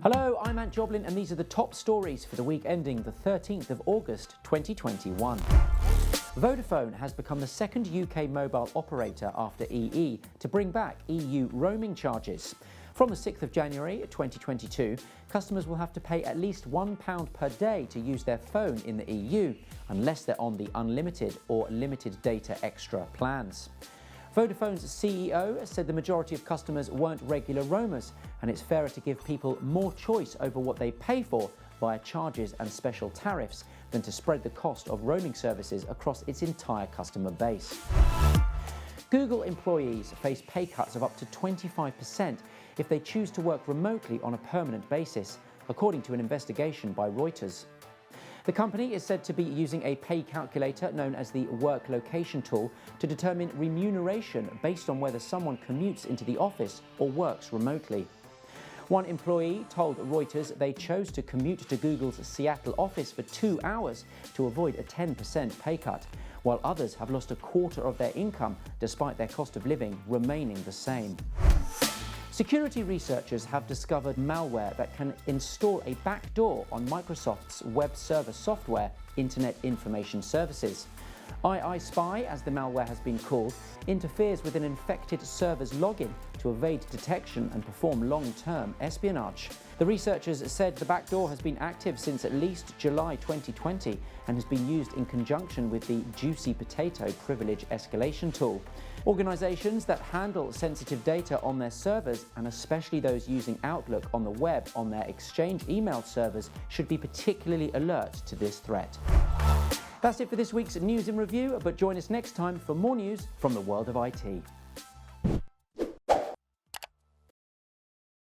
Hello, I'm Ant Joblin and these are the top stories for the week ending the 13th of August 2021. Vodafone has become the second UK mobile operator after EE to bring back EU roaming charges. From the 6th of January 2022, customers will have to pay at least £1 per day to use their phone in the EU, unless they're on the unlimited or limited data extra plans. Vodafone's CEO said the majority of customers weren't regular roamers, and it's fairer to give people more choice over what they pay for via charges and special tariffs than to spread the cost of roaming services across its entire customer base. Google employees face pay cuts of up to 25% if they choose to work remotely on a permanent basis, according to an investigation by Reuters. The company is said to be using a pay calculator known as the work location tool to determine remuneration based on whether someone commutes into the office or works remotely. One employee told Reuters they chose to commute to Google's Seattle office for 2 hours to avoid a 10% pay cut, while others have lost a quarter of their income despite their cost of living remaining the same. Security researchers have discovered malware that can install a backdoor on Microsoft's web server software, Internet Information Services. Spy, as the malware has been called, interferes with an infected server's login to evade detection and perform long-term espionage. The researchers said the backdoor has been active since at least July 2020 and has been used in conjunction with the Juicy Potato privilege escalation tool. Organizations that handle sensitive data on their servers, and especially those using Outlook on the web on their Exchange email servers, should be particularly alert to this threat. That's it for this week's News in Review, but join us next time for more news from the world of IT.